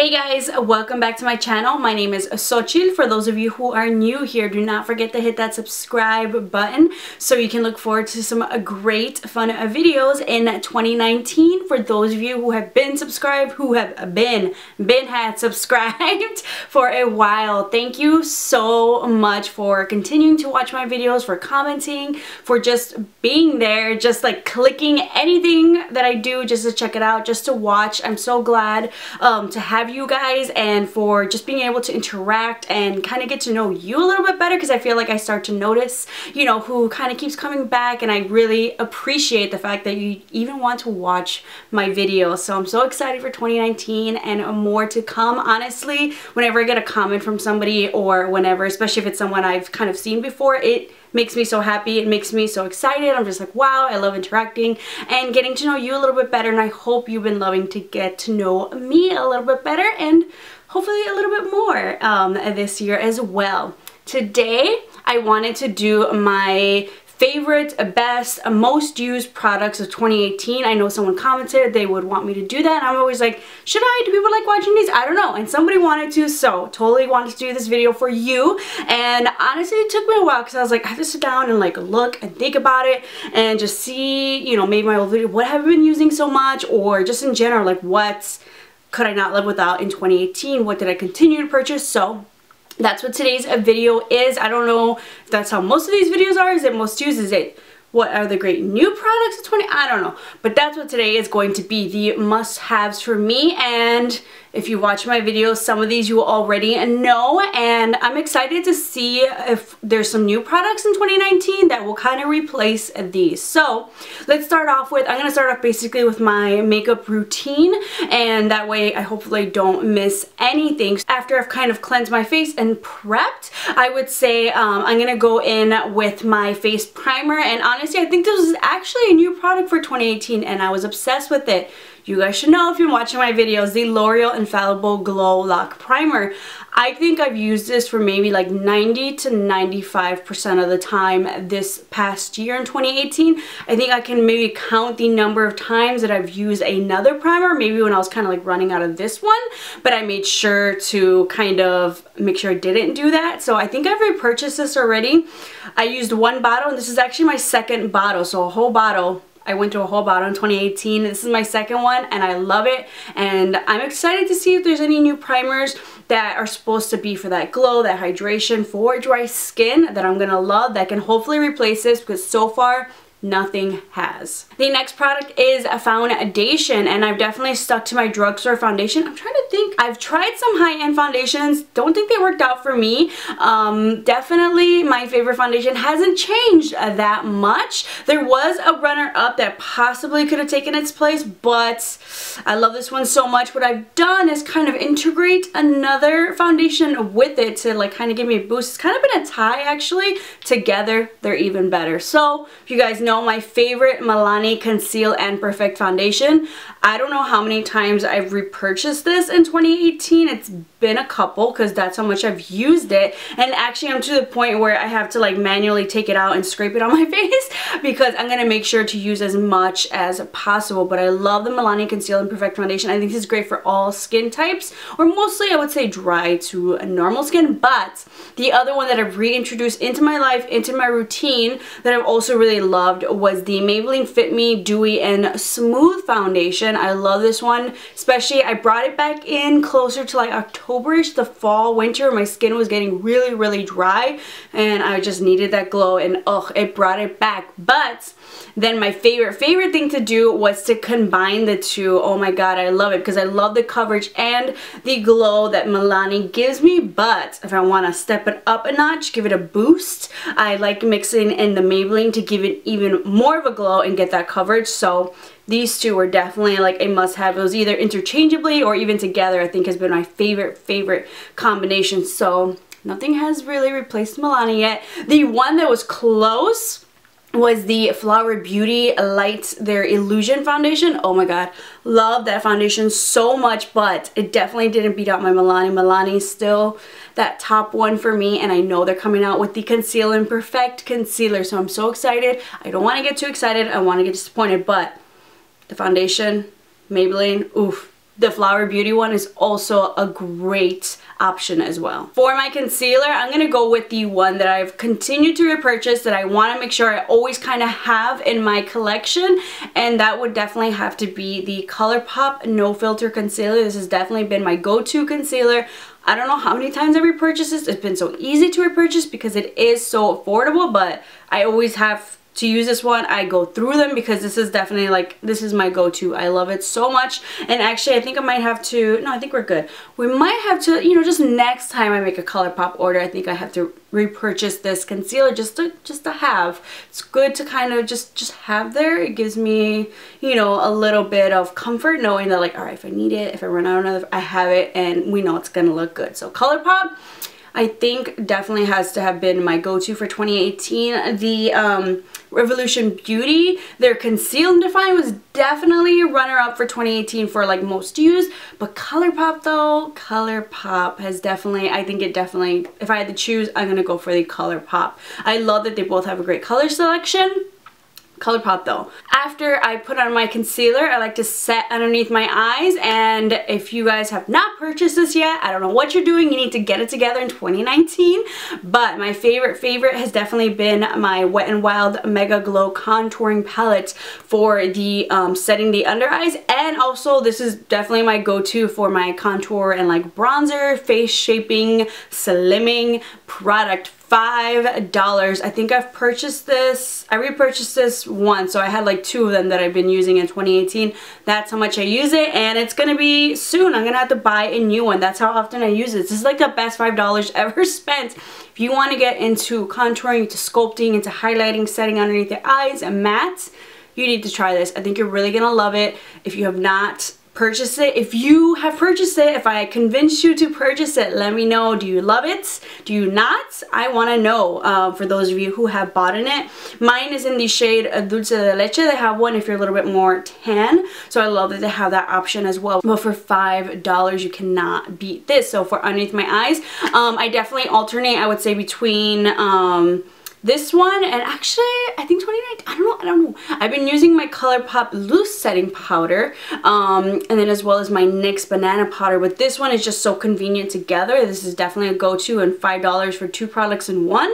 Hey guys, welcome back to my channel. My name is Xochitl. For those of you who are new here, do not forget to hit that subscribe button so you can look forward to some great fun videos in 2019. For those of you who have been subscribed, who have had subscribed for a while, thank you so much for continuing to watch my videos, for commenting, for just being there, just like clicking anything that I do just to check it out, just to watch. I'm so glad to have you guys, and for just being able to interact and kind of get to know you a little bit better, because I feel like I start to notice, you know, who kind of keeps coming back, and I really appreciate the fact that you even want to watch my videos. So I'm so excited for 2019 and more to come. Honestly, whenever I get a comment from somebody, or whenever, especially if it's someone I've kind of seen before, it makes me so happy. It makes me so excited. I'm just like, wow, I love interacting and getting to know you a little bit better, and I hope you've been loving to get to know me a little bit better, and hopefully a little bit more this year as well. Today I wanted to do my favorite, best, most used products of 2018. I know someone commented they would want me to do that, and I'm always like, should I? Do people like watching these? I don't know. And somebody wanted to, so totally wanted to do this video for you. And honestly, it took me a while because I was like, I have to sit down and like look and think about it and just see, you know, maybe my old video, what have I been using so much, or just in general, like what could I not live without in 2018? What did I continue to purchase? So that's what today's video is. I don't know if that's how most of these videos are. Is it most used? Is it what are the great new products of 20? I don't know. But that's what today is going to be, the must-haves for me. And if you watch my videos, some of these you already know, and I'm excited to see if there's some new products in 2019 that will kind of replace these. So let's start off with, I'm going to start off basically with my makeup routine, and that way I hopefully don't miss anything. After I've kind of cleansed my face and prepped, I would say I'm going to go in with my face primer, and honestly I think this is actually a new product for 2018 and I was obsessed with it. You guys should know if you're watching my videos, the L'Oreal Infallible Glow Lock Primer. I think I've used this for maybe like 90 to 95% of the time this past year in 2018. I think I can maybe count the number of times that I've used another primer, maybe when I was kind of like running out of this one, but I made sure to kind of make sure I didn't do that. So I think I've repurchased this already. I used one bottle, and this is actually my second bottle, so a whole bottle. I went through a whole bottle in 2018. This is my second one and I love it, and I'm excited to see if there's any new primers that are supposed to be for that glow, that hydration for dry skin that I'm gonna love, that can hopefully replace this, because so far nothing has. The next product is a foundation, and I've definitely stuck to my drugstore foundation. I'm trying to think. I've tried some high-end foundations. Don't think they worked out for me. Definitely my favorite foundation hasn't changed that much. There was a runner-up that possibly could have taken its place, but I love this one so much. What I've done is kind of integrate another foundation with it to like kind of give me a boost. It's kind of been a tie actually. Together, they're even better. So if you guys know my favorite Milani Conceal and Perfect foundation, I don't know how many times I've repurchased this in 2018. It's been a couple, because that's how much I've used it, and actually I'm to the point where I have to like manually take it out and scrape it on my face because I'm gonna make sure to use as much as possible. But I love the Milani Conceal and Perfect foundation. I think this is great for all skin types, or mostly I would say dry to normal skin. But the other one that I've reintroduced into my life, into my routine, that I've also really loved was the Maybelline Fit Me Dewy and Smooth foundation. I love this one, especially I brought it back in closer to like October-ish, the fall, winter. My skin was getting really dry and I just needed that glow, and oh, it brought it back. But then my favorite thing to do was to combine the two. Oh my god, I love it, because I love the coverage and the glow that Milani gives me. But if I want to step it up a notch, give it a boost, I like mixing in the Maybelline to give it even more of a glow and get that coverage. So these two were definitely like a must-have. It was either interchangeably or even together. I think has been my favorite combination. So nothing has really replaced Milani yet. The one that was close was the Flower Beauty Light, their Illusion foundation. Oh my god, love that foundation so much, but it definitely didn't beat out my Milani. Milani is still that top one for me, and I know they're coming out with the Conceal and Perfect concealer, so I'm so excited. I don't want to get too excited, I want to get disappointed, but the foundation, Maybelline, oof, the Flower Beauty one is also a great option as well. For my concealer, I'm going to go with the one that I've continued to repurchase that I want to make sure I always kind of have in my collection, and that would definitely have to be the Colourpop No Filter Concealer. This has definitely been my go-to concealer. I don't know how many times I've repurchased this. It's been so easy to repurchase because it is so affordable, but I always have to use this one. I go through them because this is definitely like, this is my go-to. I love it so much. And actually, I think I might have to, no, I think we're good. We might have to, you know, just next time I make a Colourpop order, I think I have to repurchase this concealer just to have. It's good to kind of just have there. It gives me, you know, a little bit of comfort knowing that, like, all right, if I need it, if I run out of another, I have it, and we know it's gonna look good. So Colourpop, I think, definitely has to have been my go-to for 2018. The Revolution Beauty, their Conceal and Define was definitely a runner-up for 2018 for like most used. But Colourpop though, Colourpop has definitely, I think it definitely, if I had to choose, I'm gonna go for the Colourpop. I love that they both have a great color selection. Colourpop though. After I put on my concealer, I like to set underneath my eyes, and if you guys have not purchased this yet, I don't know what you're doing. You need to get it together in 2019. But my favorite has definitely been my Wet n Wild Mega Glow Contouring Palette for the setting the under eyes, and also this is definitely my go-to for my contour and like bronzer, face shaping, slimming product. $5. I think I've purchased this. I repurchased this once, so I had like 2 of them that I've been using in 2018. That's how much I use it, and it's gonna be soon. I'm gonna have to buy a new one. That's how often I use it. This is like the best $5 ever spent. If you want to get into contouring, into sculpting, into highlighting, setting underneath the eyes, and mattes, you need to try this. I think you're really gonna love it. If you have not purchase it, if you have purchased it, if I convinced you to purchase it, let me know. Do you love it? Do you not? I want to know, for those of you who have bought in it. Mine is in the shade Dulce de Leche. They have one if you're a little bit more tan, so I love that they have that option as well. But for $5, you cannot beat this. So for underneath my eyes, I definitely alternate, I would say, between this one and actually I think 2019, I don't know. I've been using my Colourpop loose setting powder, and then as well as my NYX banana powder, but this one is just so convenient together. This is definitely a go-to, and $5 for 2 products in one,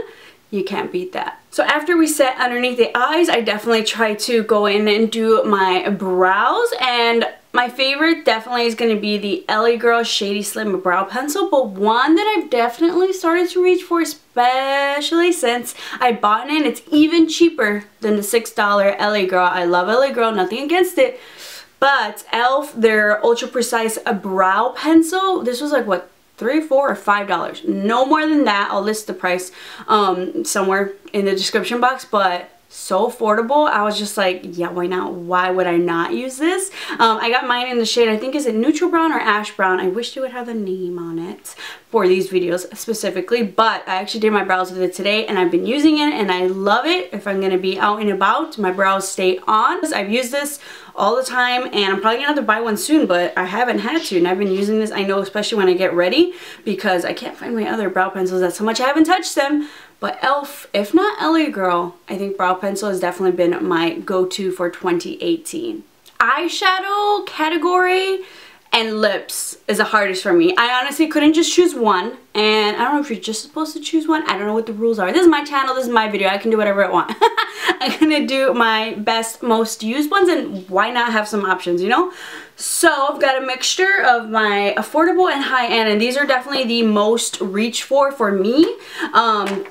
you can't beat that. So after we set underneath the eyes, I definitely try to go in and do my brows, and my favorite definitely is going to be the LA Girl Shady Slim Brow Pencil, but one that I've definitely started to reach for, especially since I bought it, it's even cheaper than the $6 LA Girl. I love LA Girl, nothing against it, but e.l.f., their Ultra Precise Brow Pencil, this was like, what, $3, $4, or $5. No more than that. I'll list the price somewhere in the description box, but so affordable. I was just like, yeah, why not? Why would I not use this? I got mine in the shade, I think, is it neutral brown or ash brown? I wish they would have the name on it for these videos specifically, but I actually did my brows with it today, and I've been using it, and I love it. If I'm going to be out and about, my brows stay on. I've used this all the time, and I'm probably gonna have to buy one soon, but I haven't had to, and I've been using this, I know, especially when I get ready, because I can't find my other brow pencils. That's how much I haven't touched them. But e.l.f., if not LA Girl, I think brow pencil has definitely been my go-to for 2018. Eyeshadow category and lips is the hardest for me. I honestly couldn't just choose one, and I don't know if you're just supposed to choose one. I don't know what the rules are. This is my channel, this is my video, I can do whatever I want. I'm gonna do my best, most used ones, and why not have some options, you know? So I've got a mixture of my affordable and high-end, and these are definitely the most reach for me,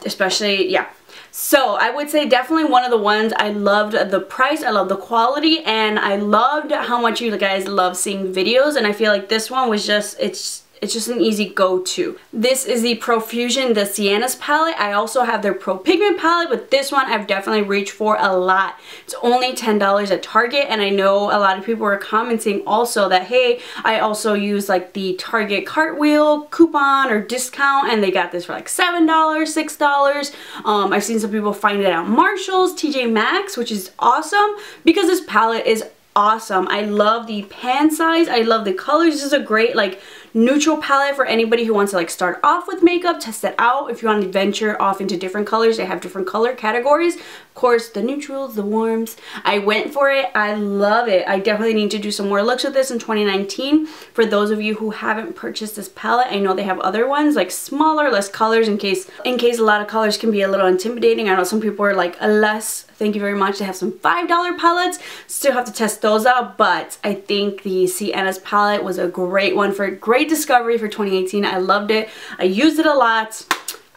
especially, yeah. So I would say definitely one of the ones. I loved the price, I love the quality, and I loved how much you guys love seeing videos, and I feel like this one was just, it's just an easy go-to. This is the Profusion, the Siennas palette. I also have their Pro Pigment palette, but this one I've definitely reached for a lot. It's only $10 at Target, and I know a lot of people were commenting also that, hey, I also use like the Target Cartwheel coupon or discount, and they got this for like $7, $6. I've seen some people find it at Marshall's, TJ Maxx, which is awesome because this palette is awesome. I love the pan size, I love the colors. This is a great like neutral palette for anybody who wants to like start off with makeup, test it out. If you want to venture off into different colors, they have different color categories. Of course, the neutrals, the warms. I went for it. I love it. I definitely need to do some more looks with this in 2019. For those of you who haven't purchased this palette, I know they have other ones like smaller, less colors in case a lot of colors can be a little intimidating. I know some people are like less, thank you very much. They have some $5 palettes. Still have to test those out, but I think the Siennas palette was a great one for great discovery for 2018. I loved it. I used it a lot.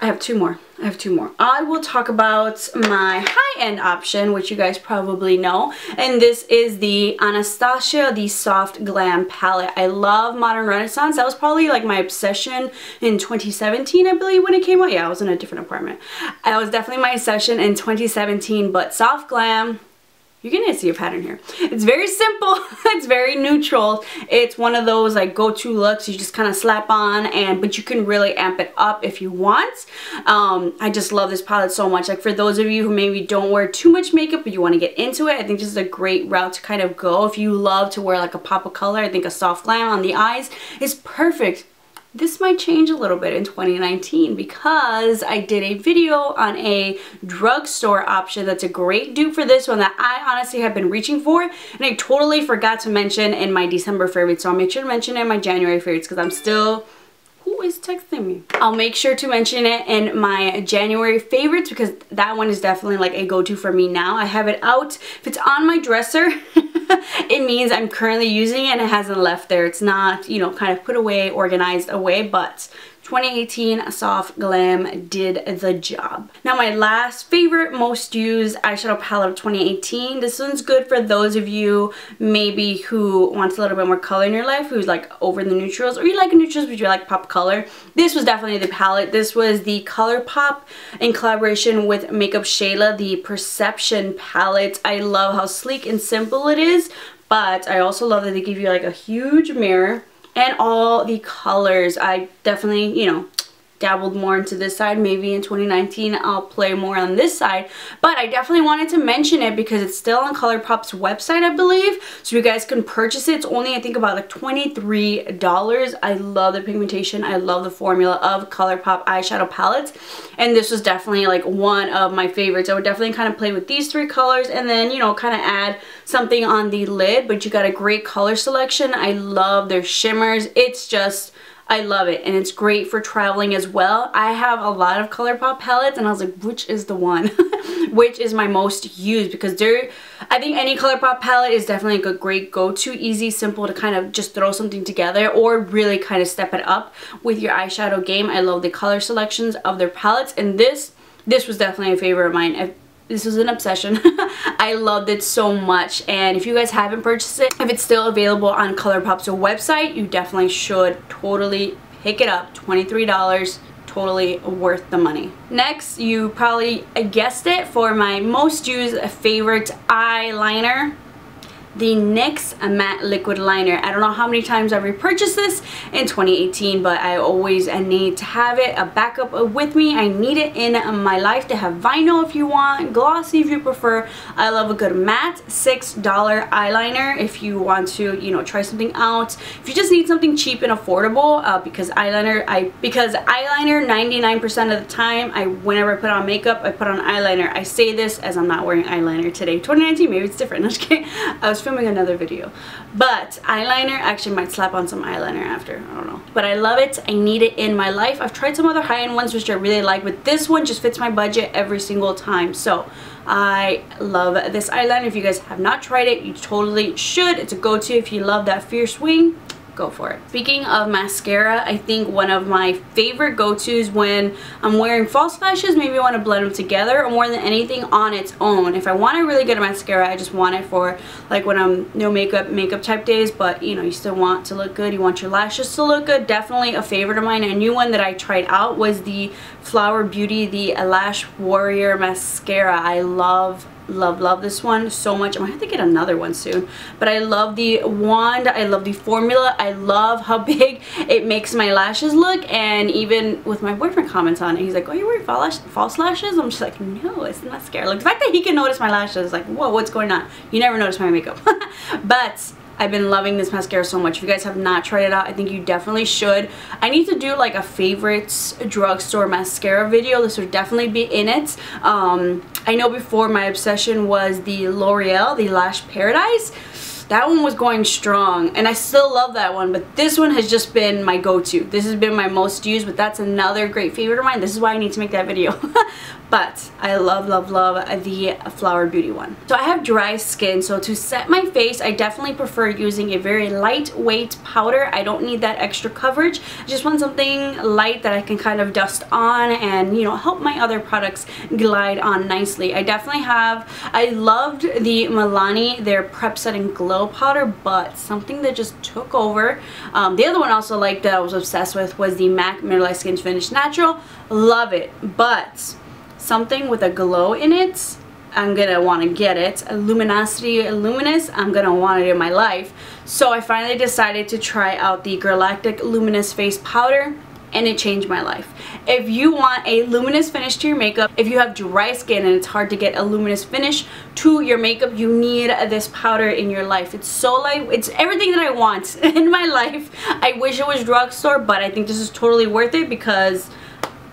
I have two more. I will talk about my high-end option, which you guys probably know, and this is the Anastasia, the Soft Glam palette. I love Modern Renaissance. That was probably like my obsession in 2017, I believe, when it came out. Yeah, I was in a different apartment. That was definitely my obsession in 2017, but Soft Glam, you're gonna see a pattern here. It's very simple. It's very neutral. It's one of those like go-to looks you just kind of slap on, but you can really amp it up if you want. I just love this palette so much. Like for those of you who maybe don't wear too much makeup but you want to get into it, I think this is a great route to kind of go. If you love to wear like a pop of color, I think a Soft Glam on the eyes is perfect. This might change a little bit in 2019 because I did a video on a drugstore option that's a great dupe for this one that I honestly have been reaching for, and I totally forgot to mention in my December favorites, so I'll make sure to mention it in my January favorites because I'm still... Who is texting me? I'll make sure to mention it in my January favorites because that one is definitely like a go-to for me now. I have it out. If it's on my dresser, it means I'm currently using it and it hasn't left there. It's not, you know, kind of put away, organized away, but 2018 Soft Glam did the job. Now my last favorite, most used eyeshadow palette of 2018. This one's good for those of you maybe who wants a little bit more color in your life, who's like over the neutrals, or you like neutrals but you like pop color. This was definitely the palette. This was the Colourpop in collaboration with Makeup Shayla, the Perception palette. I love how sleek and simple it is, but I also love that they give you like a huge mirror and all the colors. I definitely, you know, dabbled more into this side. Maybe in 2019 I'll play more on this side, but I definitely wanted to mention it because it's still on Colourpop's website, I believe, so you guys can purchase it. It's only, I think, about like $23. I love the pigmentation. I love the formula of Colourpop eyeshadow palettes, and this was definitely like one of my favorites. I would definitely kind of play with these three colors and then, you know, kind of add something on the lid, but you got a great color selection. I love their shimmers. It's just, I love it, and it's great for traveling as well. I have a lot of Colourpop palettes and I was like, which is the one? Which is my most used? Because I think any Colourpop palette is definitely a great go-to, easy, simple to kind of just throw something together or really kind of step it up with your eyeshadow game. I love the color selections of their palettes, and this was definitely a favorite of mine. This was an obsession. I loved it so much, and if you guys haven't purchased it, if it's still available on Colourpop's website, you definitely should totally pick it up. $23, totally worth the money. Next, you probably guessed it, for my most used favorite eyeliner, the NYX Matte Liquid Liner. I don't know how many times I've repurchased this in 2018, but I always need to have it, a backup with me. I need it in my life to have vinyl if you want, glossy if you prefer. I love a good matte $6 eyeliner if you want to, you know, try something out. If you just need something cheap and affordable, because eyeliner 99% of the time, whenever I put on makeup, I put on eyeliner. I say this as I'm not wearing eyeliner today. 2019, maybe it's different. I'm just kidding. I was filming another video, but eyeliner, actually might slap on some eyeliner after, I don't know, but I love it. I need it in my life. I've tried some other high-end ones which I really like, but this one just fits my budget every single time, so I love this eyeliner. If you guys have not tried it, you totally should. It's a go-to if you love that fierce wing. Go for it. Speaking of mascara, I think one of my favorite go-tos when I'm wearing false lashes, maybe I want to blend them together, or more than anything on its own. If I want a really good mascara, I just want it for like when I'm no makeup type days, but you know, you still want to look good, you want your lashes to look good. Definitely a favorite of mine. A new one that I tried out was the Flower Beauty, the Lash Warrior mascara. I love this one so much. I'm gonna have to get another one soon, but I love the wand, I love the formula, I love how big it makes my lashes look. And even with my boyfriend comments on it, he's like, oh, you're wearing false lashes? I'm just like, no, it's mascara. Like the fact that he can notice my lashes, like, whoa, what's going on? You never notice my makeup. But I've been loving this mascara so much. If you guys have not tried it out, I think you definitely should. I need to do like a favorites drugstore mascara video. This would definitely be in it. I know before my obsession was the L'Oreal, the Lash Paradise. That one was going strong, and I still love that one, but this one has just been my go-to. This has been my most used, but that's another great favorite of mine. This is why I need to make that video. But I love, love, love the Flower Beauty one. So I have dry skin, so to set my face, I definitely prefer using a very lightweight powder. I don't need that extra coverage. I just want something light that I can kind of dust on and, you know, help my other products glide on nicely. I loved the Milani, their Prep Setting Glow powder, but something that just took over. The other one also like that I was obsessed with was the MAC Mineralized Skin Finish Natural. Love it, but something with a glow in it, I'm gonna want to get it. A luminosity, luminous, I'm gonna want it in my life. So I finally decided to try out the Galactic Luminous Face Powder, and it changed my life. If you want a luminous finish to your makeup, if you have dry skin and it's hard to get a luminous finish to your makeup, you need this powder in your life. It's so light, it's everything that I want in my life. I wish it was drugstore, but I think this is totally worth it because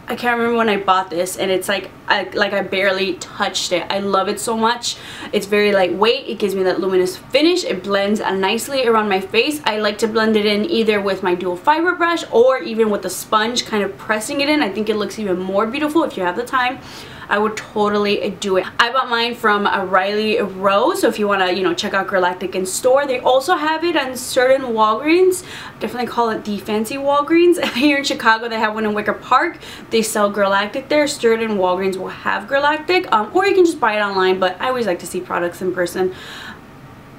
I can't remember when I bought this, and it's like I barely touched it. I love it so much. It's very lightweight. It gives me that luminous finish. It blends nicely around my face. I like to blend it in either with my dual fiber brush or even with a sponge, kind of pressing it in. I think it looks even more beautiful if you have the time. I would totally do it. I bought mine from Riley Rose, so if you want to, you know, check out Galactic in store. They also have it on certain Walgreens. Definitely call it the fancy Walgreens. Here in Chicago, they have one in Wicker Park. They sell Galactic there. Certain Walgreens will have Galactic, or you can just buy it online, but I always like to see products in person.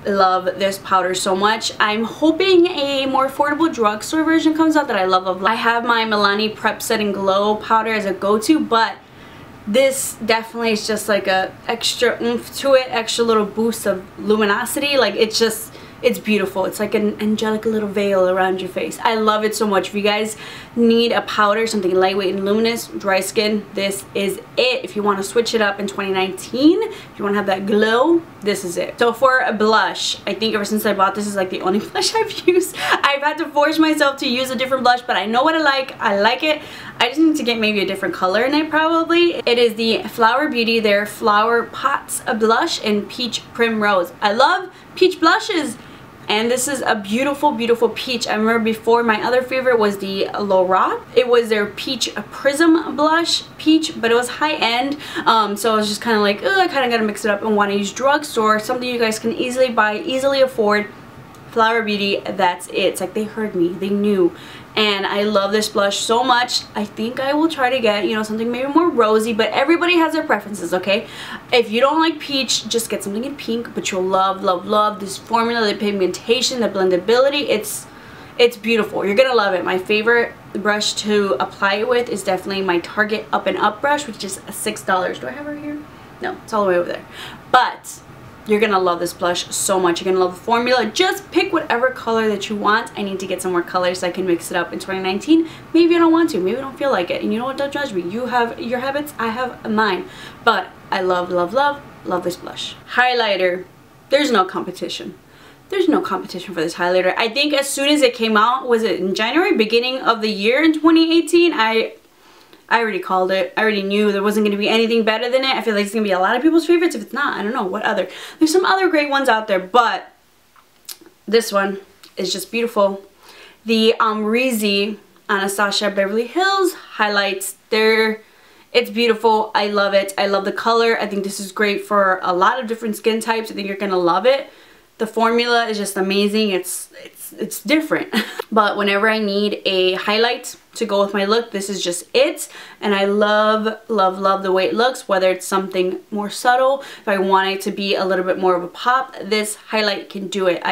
Love this powder so much. I'm hoping a more affordable drugstore version comes out that I love. I have my Milani Prep Setting Glow powder as a go-to, but this definitely is just like a extra oomph to it, extra little boost of luminosity. Like it's beautiful. It's like an angelic little veil around your face. I love it so much. If you guys need a powder, something lightweight and luminous, dry skin, this is it. If you want to switch it up in 2019, if you want to have that glow, this is it. So for a blush, I think ever since I bought this is like the only blush I've used. I've had to force myself to use a different blush, but I know what I like. I like it. I just need to get maybe a different color in it probably. It is the Flower Beauty, their Flower Pots blush in Peach Primrose. I love peach blushes. And this is a beautiful, beautiful peach. I remember before my other favorite was the Lorac. It was their Peach Prism Blush Peach, but it was high-end. So I was just kind of like, I kind of got to mix it up and want to use drugstore. Something you guys can easily buy, easily afford. Flower Beauty, that's it. It's like they heard me. They knew. And I love this blush so much. I think I will try to get, you know, something maybe more rosy, but everybody has their preferences, okay? If you don't like peach, just get something in pink, but you'll love, love, love this formula, the pigmentation, the blendability. It's beautiful. You're gonna love it. My favorite brush to apply it with is definitely my Target Up and Up brush, which is $6. Do I have it right here? No, it's all the way over there. But you're gonna love this blush so much. You're gonna love the formula. Just pick whatever color that you want. I need to get some more colors so I can mix it up in 2019. Maybe I don't want to. Maybe I don't feel like it. And you know what? Don't judge me. You have your habits. I have mine. But I love, love, love, love this blush. Highlighter. There's no competition. There's no competition for this highlighter. I think as soon as it came out, was it in January? Beginning of the year in 2018? I already called it. I already knew there wasn't going to be anything better than it. I feel like it's going to be a lot of people's favorites. If it's not, I don't know what other. There's some other great ones out there, but this one is just beautiful. The Amrezy Anastasia Beverly Hills highlights. It's beautiful. I love it. I love the color. I think this is great for a lot of different skin types. I think you're going to love it. The formula is just amazing. It's different. But whenever I need a highlight to go with my look, this is just it. And I love, love, love the way it looks, whether it's something more subtle. If I want it to be a little bit more of a pop, this highlight can do it.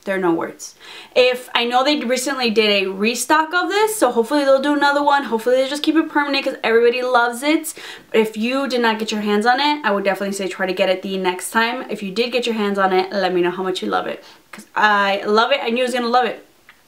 There are no words. I know they recently did a restock of this, so hopefully they'll do another one. Hopefully they just keep it permanent because everybody loves it. But if you did not get your hands on it, I would definitely say try to get it the next time. If you did get your hands on it, let me know how much you love it. Because I love it. I knew I was going to love it.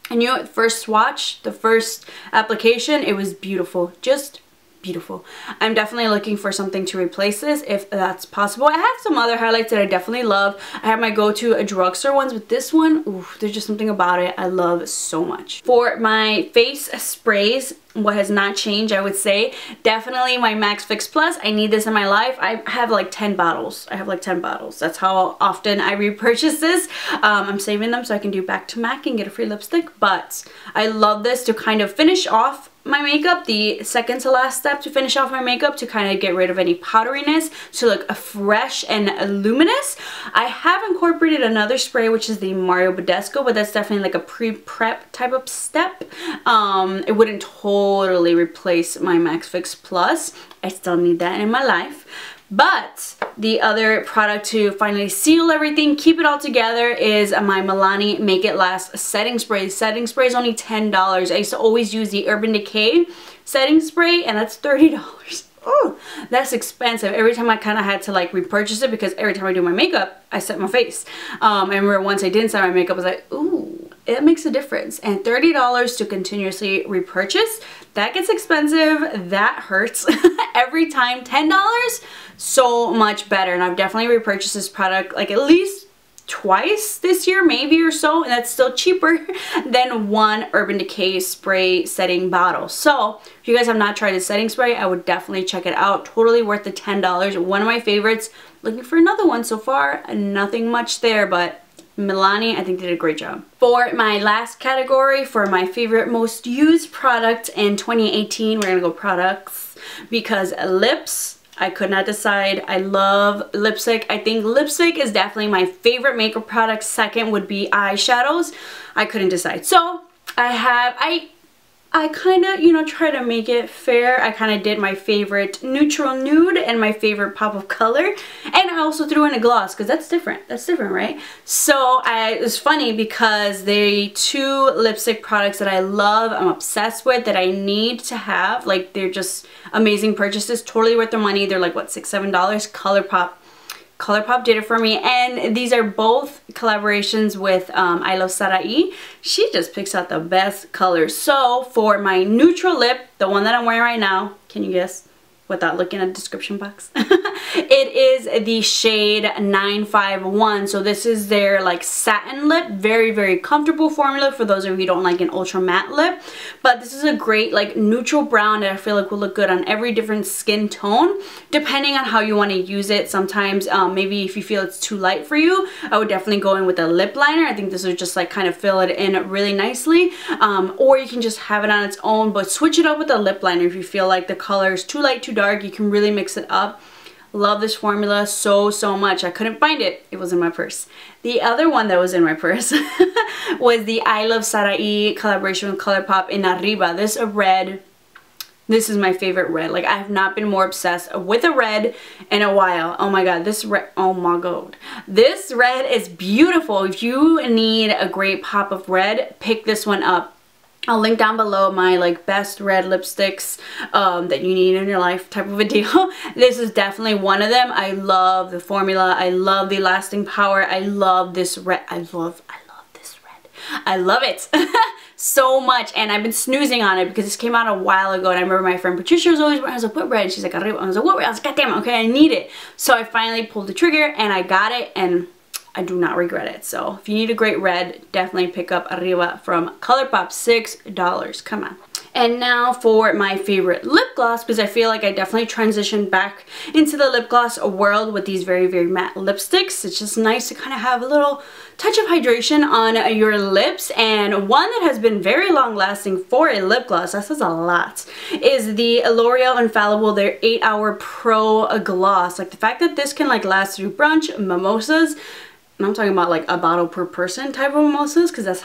I knew it first swatch, the first application, it was beautiful. Just beautiful. I'm definitely looking for something to replace this if that's possible. I have some other highlights that I definitely love. I have my go-to drugstore ones, but this one, ooh, there's just something about it I love so much. For my face sprays, what has not changed, I would say, definitely my Max Fix Plus. I need this in my life. I have like 10 bottles. I have like 10 bottles. That's how often I repurchase this. I'm saving them so I can do back to MAC and get a free lipstick, but I love this to kind of finish off my makeup, the second to last step to finish off my makeup, to kind of get rid of any powderiness, to look fresh and luminous. I have incorporated another spray, which is the Mario Badescu, but that's definitely like a pre-prep type of step. It wouldn't totally replace my Max Fix Plus. I still need that in my life. But the other product to finally seal everything, keep it all together, is my Milani Make It Last setting spray. Setting spray is only $10. I used to always use the Urban Decay setting spray, and that's $30. Oh, that's expensive. Every time I kind of had to like repurchase it, because every time I do my makeup, I set my face. I remember once I didn't set my makeup, I was like, ooh, it makes a difference. And $30 to continuously repurchase, that gets expensive. That hurts. Every time, $10, so much better. And I've definitely repurchased this product like at least twice this year, maybe, or so, and that's still cheaper than one Urban Decay spray setting bottle. So if you guys have not tried the setting spray, I would definitely check it out. Totally worth the $10. One of my favorites. Looking for another one so far. Nothing much there, but Milani, I think, did a great job. For my last category, for my favorite most used product in 2018, we're gonna go products, because lips, I could not decide. I love lipstick. I think lipstick is definitely my favorite makeup product. Second would be eyeshadows. I couldn't decide. So I kind of, you know, try to make it fair. I kind of did my favorite neutral nude and my favorite pop of color. And I also threw in a gloss, because that's different. That's different, right? So it was funny because the two lipstick products that I love, I'm obsessed with, that I need to have, like, they're just amazing purchases, totally worth their money. They're like, what, $6, $7? Colourpop. Colourpop did it for me, and these are both collaborations with I Love Sarai. She just picks out the best colors. So for my neutral lip, the one that I'm wearing right now, can you guess without looking at the description box? It is the shade 951. So this is their like satin lip, very, very comfortable formula for those of you who don't like an ultra matte lip. But this is a great like neutral brown that I feel like will look good on every different skin tone, depending on how you want to use it. Sometimes maybe if you feel it's too light for you, I would definitely go in with a lip liner. I think this would just like kind of fill it in really nicely. Or you can just have it on its own, but switch it up with a lip liner if you feel like the color is too light, too dark. You can really mix it up. Love this formula so much. I couldn't find it. It was in my purse. The other one that was in my purse was the I Love Sarai collaboration with Colourpop in Arriba. This red. This is my favorite red. Like, I have not been more obsessed with a red in a while. Oh my god, this red, oh my god. This red is beautiful. If you need a great pop of red, pick this one up. I'll link down below my like best red lipsticks that you need in your life type of a deal. This is definitely one of them. I love the formula. I love the lasting power. I love this red. I love this red. I love it so much, and I've been snoozing on it because this came out a while ago, and I remember my friend Patricia was always wearing. I was like, what red? She's like, Arriba. I was like, what red? I was like, God damn it, okay, I need it. So I finally pulled the trigger and I got it, and I do not regret it. So if you need a great red, definitely pick up Arriba from Colourpop. $6. Come on. And now for my favorite lip gloss, because I feel like I definitely transitioned back into the lip gloss world with these very, very matte lipsticks. It's just nice to kind of have a little touch of hydration on your lips. And one that has been very long lasting for a lip gloss, that says a lot, is the L'Oreal Infallible, their 8-Hour Pro Gloss. Like, the fact that this can like last through brunch, mimosas, and I'm talking about like a bottle per person type of mimosas, because that's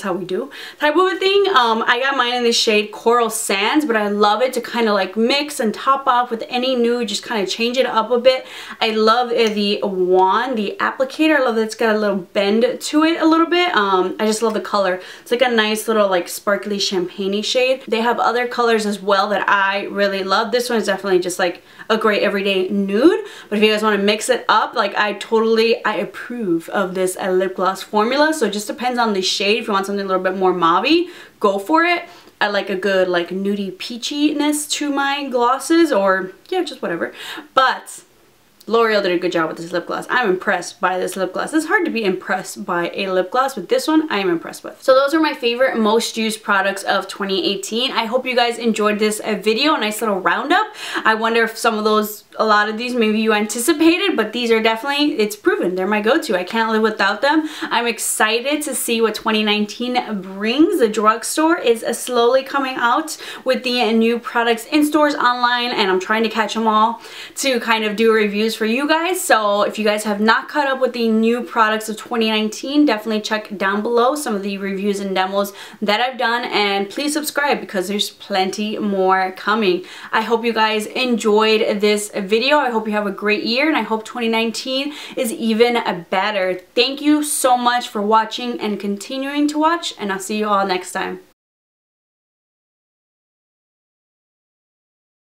how we do type of a thing. I got mine in the shade Coral Sands, but I love it to kind of like mix and top off with any nude, just kind of change it up a bit. I love the wand, the applicator. I love that it's got a little bend to it a little bit. I just love the color. It's like a nice little like sparkly champagne-y shade. They have other colors as well that I really love. This one is definitely just like a great everyday nude, but if you guys want to mix it up, like I approve of this lip gloss formula. So it just depends on the shade. If you want something a little bit more mauvey, go for it. I like a good like nudie peachiness to my glosses, or yeah, just whatever. But L'Oreal did a good job with this lip gloss. I'm impressed by this lip gloss. It's hard to be impressed by a lip gloss, but this one I am impressed with. So those are my favorite most used products of 2018. I hope you guys enjoyed this video, a nice little roundup. I wonder if some of those, a lot of these maybe you anticipated, but these are definitely, it's proven, they're my go-to. I can't live without them. I'm excited to see what 2019 brings. The drugstore is slowly coming out with the new products in stores, online, and I'm trying to catch them all to kind of do reviews for you guys. So if you guys have not caught up with the new products of 2019, definitely check down below some of the reviews and demos that I've done, and please subscribe because there's plenty more coming. I hope you guys enjoyed this video. I hope you have a great year, and I hope 2019 is even better. Thank you so much for watching and continuing to watch, and I'll see you all next time.